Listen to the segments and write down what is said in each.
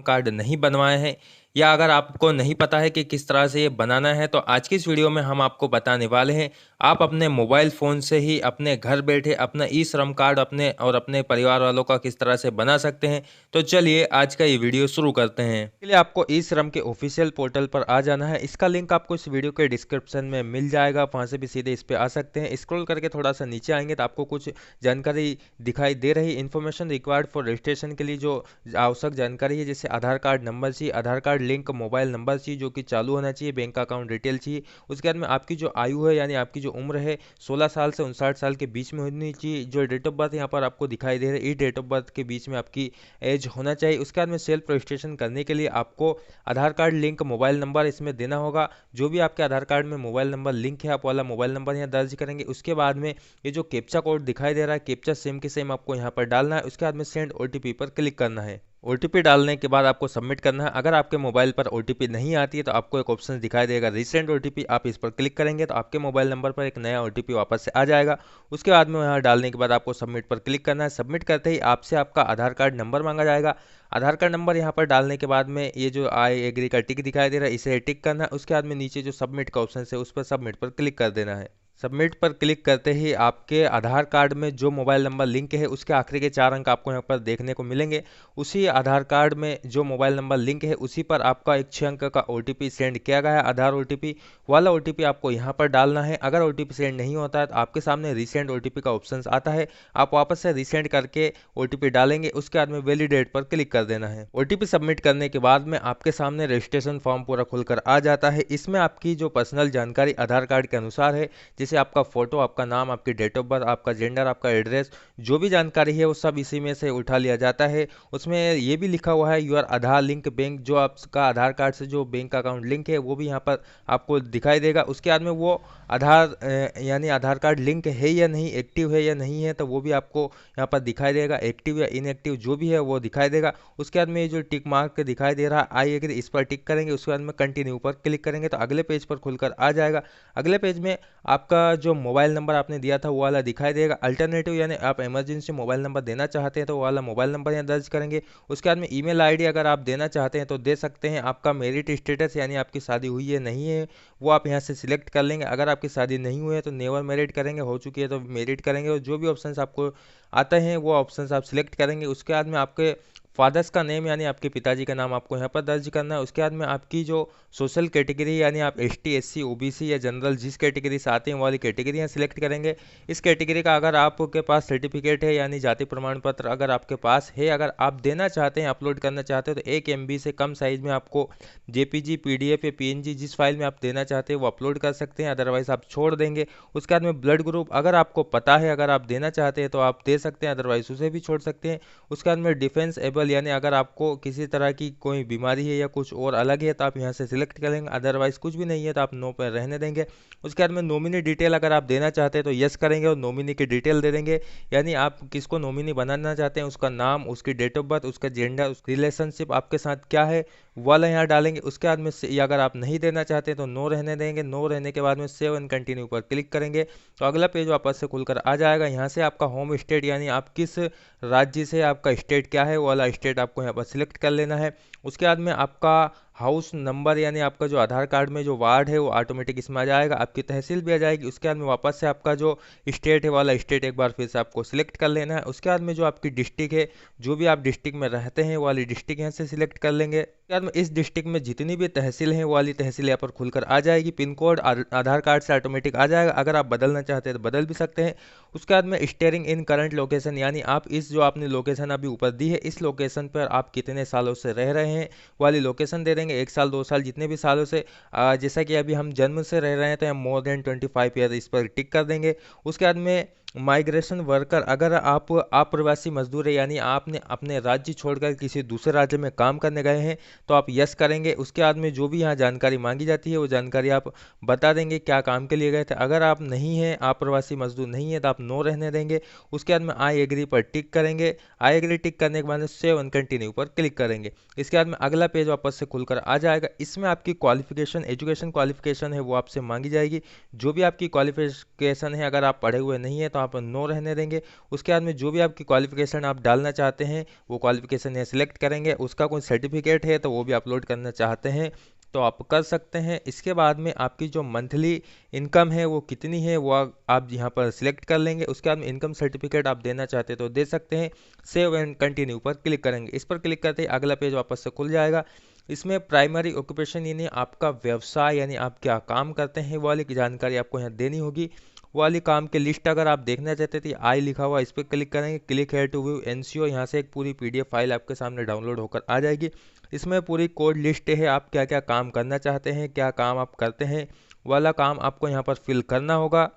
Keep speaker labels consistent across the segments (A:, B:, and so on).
A: Card नहीं बनवाए हैं या अगर आपको नहीं पता है कि किस तरह से ये बनाना है, तो आज की इस वीडियो में हम आपको बताने वाले हैं। आप अपने मोबाइल फ़ोन से ही अपने घर बैठे अपना ई श्रम कार्ड अपने और अपने परिवार वालों का किस तरह से बना सकते हैं। तो चलिए आज का ये वीडियो शुरू करते हैं। इसके लिए आपको ई श्रम के ऑफिशियल पोर्टल पर आ जाना है। इसका लिंक आपको इस वीडियो के डिस्क्रिप्शन में मिल जाएगा, वहाँ से भी सीधे इस पर आ सकते हैं। स्क्रॉल करके थोड़ा सा नीचे आएंगे तो आपको कुछ जानकारी दिखाई दे रही। इन्फॉर्मेशन रिक्वायर्ड फॉर रजिस्ट्रेशन के लिए जो आवश्यक जानकारी है, जैसे आधार कार्ड नंबर चाहिए, आधार कार्ड लिंक मोबाइल नंबर चाहिए जो कि चालू होना चाहिए, बैंक अकाउंट डिटेल चाहिए। उसके बाद में आपकी जो आयु है यानी आपकी जो उम्र है 16 साल से 59 साल के बीच में होनी चाहिए। जो डेट ऑफ बर्थ यहाँ पर आपको दिखाई दे रहा है, इस डेट ऑफ बर्थ के बीच में आपकी एज होना चाहिए। उसके बाद में सेल्फ रजिस्ट्रेशन करने के लिए आपको आधार कार्ड लिंक मोबाइल नंबर इसमें देना होगा। जो भी आपके आधार कार्ड में मोबाइल नंबर लिंक है, आप वाला मोबाइल नंबर यहाँ दर्ज करेंगे। उसके बाद में ये जो कैप्चा कोड दिखाई दे रहा है, कैप्चा सेम के सेम आपको यहाँ पर डालना है। उसके बाद में सेंड ओटीपी पर क्लिक करना है। ओटीपी डालने के बाद आपको सबमिट करना है। अगर आपके मोबाइल पर ओटीपी नहीं आती है तो आपको एक ऑप्शन दिखाई देगा रीसेंट ओटीपी, आप इस पर क्लिक करेंगे तो आपके मोबाइल नंबर पर एक नया ओटीपी वापस से आ जाएगा। उसके बाद में यहाँ डालने के बाद आपको सबमिट पर क्लिक करना है। सबमिट करते ही आपसे आपका आधार कार्ड नंबर मांगा जाएगा। आधार कार्ड नंबर यहाँ पर डालने के बाद में ये जो आई एग्री का टिक दिखाई दे रहा है, इसे टिक करना है। उसके बाद में नीचे जो सबमिट का ऑप्शन है उस पर सबमिट पर क्लिक कर देना है। सबमिट पर क्लिक करते ही आपके आधार कार्ड में जो मोबाइल नंबर लिंक है उसके आखिरी के 4 अंक आपको यहाँ पर देखने को मिलेंगे। उसी आधार कार्ड में जो मोबाइल नंबर लिंक है उसी पर आपका एक 6 अंक का ओटीपी सेंड किया गया है, आधार ओटीपी वाला ओटीपी आपको यहाँ पर डालना है। अगर ओटीपी सेंड नहीं होता है तो आपके सामने रीसेंड ओटीपी का ऑप्शन आता है, आप वापस से रीसेंड करके ओटीपी डालेंगे। उसके बाद में वैलिडेट पर क्लिक कर देना है। ओटीपी सबमिट करने के बाद में आपके सामने रजिस्ट्रेशन फॉर्म पूरा खुलकर आ जाता है। इसमें आपकी जो पर्सनल जानकारी आधार कार्ड के अनुसार है, जैसे आपका फोटो, आपका नाम, आपकी डेट ऑफ बर्थ, आपका जेंडर, आपका एड्रेस, जो भी जानकारी है वो सब इसी में से उठा लिया जाता है। उसमें ये भी लिखा हुआ है यूर आधार लिंक बैंक, जो आपका आधार कार्ड से जो बैंक अकाउंट लिंक है वो भी यहाँ पर आपको दिखाई देगा। उसके बाद में वो आधार यानी आधार कार्ड लिंक है या नहीं, एक्टिव है या नहीं है, तो वो भी आपको यहाँ पर दिखाई देगा। एक्टिव या इनएक्टिव जो भी है वो दिखाई देगा। उसके बाद में ये जो टिक मार्क दिखाई दे रहा है आई एग्री, इस पर टिक करेंगे। उसके बाद में कंटिन्यू पर क्लिक करेंगे तो अगले पेज पर खुलकर आ जाएगा। अगले पेज में आपका जो मोबाइल नंबर आपने दिया था वो वाला दिखाई देगा। अल्टरनेटिव यानी आप इमरजेंसी मोबाइल नंबर देना चाहते हैं तो वो वाला मोबाइल नंबर यहाँ दर्ज करेंगे। उसके बाद में ईमेल आईडी अगर आप देना चाहते हैं तो दे सकते हैं। आपका मेरिट स्टेटस यानी आपकी शादी हुई है नहीं है वो आप यहाँ से सिलेक्ट कर लेंगे। अगर आपकी शादी नहीं हुई है तो नेवर मैरिड करेंगे, हो चुकी है तो मैरिड करेंगे। और जो भी ऑप्शंस आपको आते हैं वो ऑप्शंस आप सिलेक्ट करेंगे। उसके बाद में आपके फादर्स का नेम यानी आपके पिताजी का नाम आपको यहाँ पर दर्ज करना है। उसके बाद में आपकी जो सोशल कैटेगरी यानी आप एसटी, एससी, ओबीसी या जनरल जिस कैटेगरी से आते हैं वो वाली कैटेगरी यहाँ सिलेक्ट करेंगे। इस कैटेगरी का अगर आपके पास सर्टिफिकेट है यानी जाति प्रमाण पत्र अगर आपके पास है, अगर आप देना चाहते हैं, अपलोड करना चाहते हैं तो 1 MB से कम साइज में आपको जेपीजी, पीडीएफ या पीएनजी जिस फाइल में आप देना चाहते हैं वो अपलोड कर सकते हैं, अदरवाइज आप छोड़ देंगे। उसके बाद में ब्लड ग्रुप अगर आपको पता है, अगर आप देना चाहते हैं तो आप दे सकते हैं, अदरवाइज उसे भी छोड़ सकते हैं। उसके बाद में डिफेंस एबल यानी अगर आपको किसी तरह की कोई बीमारी है या कुछ और अलग है तो आप यहाँ से सिलेक्ट करेंगे, अदरवाइज कुछ भी नहीं है तो आप नो पर रहने देंगे। उसके बाद में नॉमिनी डिटेल अगर आप देना चाहते हैं तो यस करेंगे और नॉमिनी की डिटेल दे देंगे, यानी आप किसको नॉमिनी बनाना चाहते हैं, उसका नाम, उसकी डेट ऑफ बर्थ, उसका जेंडर, रिलेशनशिप आपके साथ क्या है वाला यहाँ डालेंगे। उसके बाद में अगर आप नहीं देना चाहते तो नो रहने देंगे। नो रहने के बाद में सेव एंड कंटिन्यू पर क्लिक करेंगे तो अगला पेज वापस से खुलकर आ जाएगा। यहाँ से आपका होम स्टेट यानी आप किस राज्य से, आपका स्टेट क्या है वो वाला स्टेट आपको यहाँ पर सिलेक्ट कर लेना है। उसके बाद में आपका हाउस नंबर यानी आपका जो आधार कार्ड में जो वार्ड है वो ऑटोमेटिक इसमें आ जाएगा, आपकी तहसील भी आ जाएगी। उसके बाद में वापस से आपका जो स्टेट है वाला स्टेट एक बार फिर से आपको सिलेक्ट कर लेना है। उसके बाद में जो आपकी डिस्ट्रिक्ट है, जो भी आप डिस्ट्रिक्ट में रहते हैं वो वाली डिस्ट्रिक्ट यहाँ से सिलेक्ट कर लेंगे। उसके बाद में इस डिस्ट्रिक्ट में जितनी भी तहसील है वो वाली तहसील यहाँ पर खुलकर आ जाएगी। पिन कोड आधार कार्ड से ऑटोमेटिक आ जाएगा, अगर आप बदलना चाहते हैं तो बदल भी सकते हैं। उसके बाद में स्टेयरिंग इन करंट लोकेशन यानी आप इस जो आपने लोकेशन अभी ऊपर दी है इस लोकेशन पर आप कितने सालों से रह रहे हैं वाली लोकेशन दे देंगे, 1 साल 2 साल जितने भी सालों से। जैसा कि अभी हम जन्म से रह रहे हैं तो हम मोर देन 25 ईयर इस पर टिक कर देंगे। उसके बाद में माइग्रेशन वर्कर अगर आप अप्रवासी मजदूर है यानी आपने अपने राज्य छोड़कर किसी दूसरे राज्य में काम करने गए हैं तो आप यस करेंगे। उसके बाद में जो भी यहाँ जानकारी मांगी जाती है वो जानकारी आप बता देंगे, क्या काम के लिए गए थे। अगर आप नहीं हैं, अप्रवासी मजदूर नहीं है तो आप नो रहने देंगे। उसके बाद में आई एग्री पर टिक करेंगे। आई एग्री टिक करने के बाद सेव एंड कंटिन्यू पर क्लिक करेंगे। इसके बाद में अगला पेज वापस से खुलकर आ जाएगा। इसमें आपकी क्वालिफिकेशन, एजुकेशन क्वालिफिकेशन है वो आपसे मांगी जाएगी। जो भी आपकी क्वालिफिकेशन है, अगर आप पढ़े हुए नहीं है तो आप नो रहने देंगे। उसके बाद में जो भी आपकी क्वालिफिकेशन आप डालना चाहते हैं वो क्वालिफिकेशन यहाँ सिलेक्ट करेंगे। उसका कोई सर्टिफिकेट है तो वो भी अपलोड करना चाहते हैं तो आप कर सकते हैं। इसके बाद में आपकी जो मंथली इनकम है वो कितनी है वो आप यहाँ पर सिलेक्ट कर लेंगे। उसके बाद में इनकम सर्टिफिकेट आप देना चाहते हैं तो दे सकते हैं। सेव एंड कंटिन्यू पर क्लिक करेंगे। इस पर क्लिक करते ही अगला पेज वापस से खुल जाएगा। इसमें प्राइमरी ऑक्यूपेशन यानी आपका व्यवसाय यानी आप क्या काम करते हैं वो वाली जानकारी आपको यहाँ देनी होगी। वो वाली काम की लिस्ट अगर आप देखना चाहते थे आई लिखा हुआ इस पर क्लिक करेंगे। क्लिक है टू व्यू एनसीओ, यहाँ से एक पूरी पीडीएफ फाइल आपके सामने डाउनलोड होकर आ जाएगी। इसमें पूरी कोड लिस्ट है, आप क्या क्या काम करना चाहते हैं, क्या काम आप करते हैं वाला काम आपको यहाँ पर फिल करना होगा।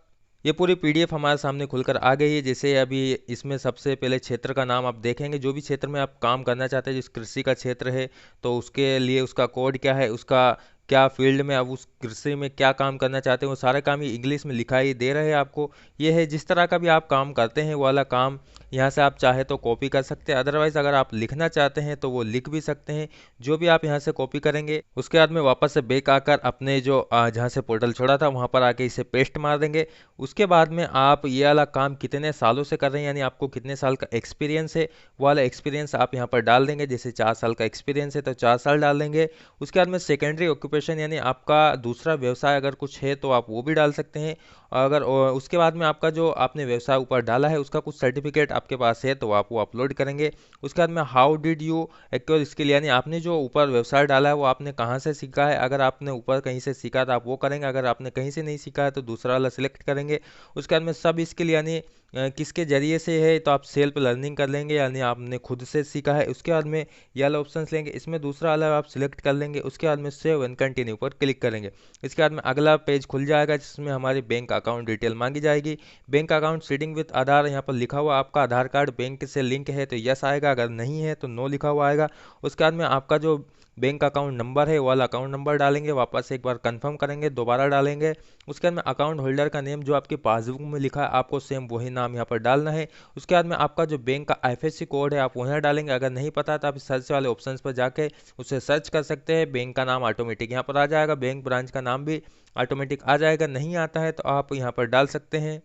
A: ये पूरी पीडीएफ हमारे सामने खुलकर आ गई है। जैसे अभी इसमें सबसे पहले क्षेत्र का नाम आप देखेंगे, जो भी क्षेत्र में आप काम करना चाहते हैं, जिस कृषि का क्षेत्र है तो उसके लिए उसका कोड क्या है, उसका क्या फील्ड में आप उस कृषि में क्या काम करना चाहते हैं वो सारे काम ही इंग्लिश में लिखाई दे रहे हैं आपको। ये है जिस तरह का भी आप काम करते हैं वो वाला काम यहाँ से आप चाहे तो कॉपी कर सकते हैं। अदरवाइज अगर आप लिखना चाहते हैं तो वो लिख भी सकते हैं। जो भी आप यहाँ से कॉपी करेंगे उसके बाद में वापस से बैक आकर अपने जो जहाँ से पोर्टल छोड़ा था वहाँ पर आके इसे पेस्ट मार देंगे। उसके बाद में आप ये वाला काम कितने सालों से कर रहे हैं यानी आपको कितने साल का एक्सपीरियंस है वो वाला एक्सपीरियंस आप यहाँ पर डाल देंगे। जैसे 4 साल का एक्सपीरियंस है तो 4 साल डाल देंगे। उसके बाद में सेकेंडरी ऑक्यूपेशन यानी आपका दूसरा व्यवसाय अगर कुछ है तो आप वो भी डाल सकते हैं। अगर उसके बाद में आपका जो आपने व्यवसाय ऊपर डाला है उसका कुछ सर्टिफिकेट आपके पास है तो आप वो अपलोड करेंगे। उसके बाद में how did you acquire skill यानी आपने जो ऊपर व्यवसाय डाला है वो आपने कहाँ से सीखा है। अगर आपने ऊपर कहीं से सीखा तो आप वो करेंगे, अगर आपने कहीं से नहीं सीखा है तो दूसरा वाला सिलेक्ट करेंगे। उसके बाद में सब स्किल यानी किसके जरिए से है तो आप सेल्फ लर्निंग कर लेंगे यानी आपने खुद से सीखा है। उसके बाद में ये वाला ऑप्शन लेंगे, इसमें दूसरा वाला आप सिलेक्ट कर लेंगे। उसके बाद में सेव एंड कंटिन्यू पर क्लिक करेंगे। इसके बाद में अगला पेज खुल जाएगा जिसमें हमारी बैंक अकाउंट डिटेल मांगी जाएगी। बैंक अकाउंट सीडिंग विद आधार यहाँ पर लिखा हुआ आपका आधार कार्ड बैंक से लिंक है तो यस आएगा, अगर नहीं है तो नो लिखा हुआ आएगा। उसके बाद में आपका जो बैंक अकाउंट नंबर है वो वाला अकाउंट नंबर डालेंगे, वापस एक बार कंफर्म करेंगे, दोबारा डालेंगे। उसके बाद में अकाउंट होल्डर का नेम जो आपकी पासबुक में लिखा है आपको सेम वही नाम यहाँ पर डालना है। उसके बाद में आपका जो बैंक का IFSC कोड है आप वहाँ डालेंगे। अगर नहीं पता तो आप सर्च वाले ऑप्शन पर जाके उसे सर्च कर सकते हैं। बैंक का नाम ऑटोमेटिक यहाँ पर आ जाएगा, बैंक ब्रांच का नाम भी ऑटोमेटिक आ जाएगा। नहीं आता है तो आप यहाँ पर डाल सकते हैं।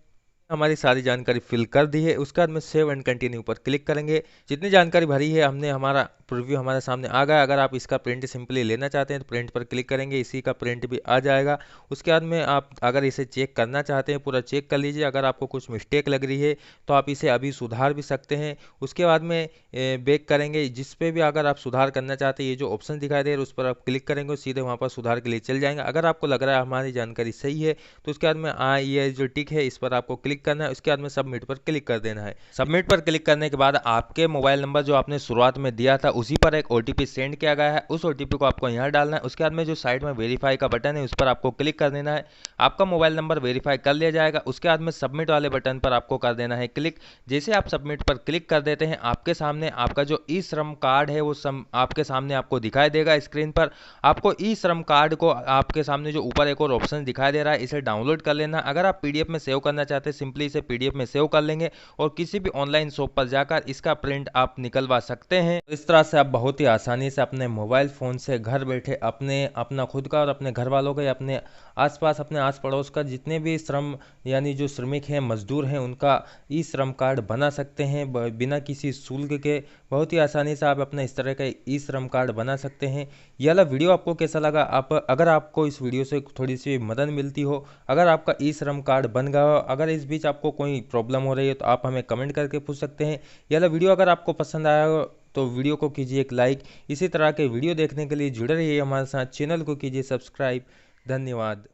A: हमारी सारी जानकारी फिल कर दी है। उसके बाद में सेव एंड कंटिन्यू पर क्लिक करेंगे। जितनी जानकारी भरी है हमने हमारा प्रीव्यू हमारे सामने आ गया। अगर आप इसका प्रिंट सिंपली लेना चाहते हैं तो प्रिंट पर क्लिक करेंगे, इसी का प्रिंट भी आ जाएगा। उसके बाद में आप अगर इसे चेक करना चाहते हैं पूरा चेक कर लीजिए। अगर आपको कुछ मिस्टेक लग रही है तो आप इसे अभी सुधार भी सकते हैं। उसके बाद में बैक करेंगे, जिस पे भी अगर आप सुधार करना चाहते हैं ये जो ऑप्शन दिखाई दे रहा है उस पर आप क्लिक करेंगे, सीधे वहाँ पर सुधार के लिए चल जाएंगे। अगर आपको लग रहा है हमारी जानकारी सही है तो उसके बाद में ये जो टिक है इस पर आपको क्लिक करना है। उसके बाद में सबमिट पर क्लिक कर देना है। सबमिट पर क्लिक करने के बाद आपके मोबाइल नंबर जो आपने शुरुआत में दिया था उसी पर एक OTP सेंड किया गया है, उस OTP को आपको यहाँ डालना है। उसके बाद में जो साइड में वेरीफाई का बटन है उस पर आपको क्लिक कर देना है। आपका मोबाइल नंबर वेरीफाई कर लिया जाएगा। उसके बाद में सबमिट वाले बटन पर आपको कर देना है क्लिक। जैसे आप सबमिट पर क्लिक कर देते हैं आपके सामने आपका जो ई श्रम कार्ड है वो आपके सामने आपको दिखाई देगा स्क्रीन पर। आपको ई श्रम कार्ड को आपके सामने जो ऊपर एक और ऑप्शन दिखाई दे रहा है इसे डाउनलोड कर लेना। अगर आप PDF में सेव करना चाहते हैं सिंपली इसे PDF में सेव कर लेंगे और किसी भी ऑनलाइन शॉप पर जाकर इसका प्रिंट आप निकलवा सकते हैं। इस तरह से आप बहुत ही आसानी से अपने मोबाइल फ़ोन से घर बैठे अपना खुद का और अपने घर वालों का या अपने आसपास अपने आस पड़ोस का जितने भी श्रम यानी जो श्रमिक हैं मजदूर हैं उनका ई श्रम कार्ड बना सकते हैं बिना किसी शुल्क के। बहुत ही आसानी से आप अपना इस तरह का ई श्रम कार्ड बना सकते हैं। यह वाला वीडियो आपको कैसा लगा? अगर आपको इस वीडियो से थोड़ी सी मदद मिलती हो, अगर आपका ई श्रम कार्ड बन गया हो, अगर इस बीच आपको कोई प्रॉब्लम हो रही है तो आप हमें कमेंट करके पूछ सकते हैं। यह वाला वीडियो अगर आपको पसंद आया हो तो वीडियो को कीजिए एक लाइक। इसी तरह के वीडियो देखने के लिए जुड़े रहिए हमारे साथ, चैनल को कीजिए सब्सक्राइब। धन्यवाद।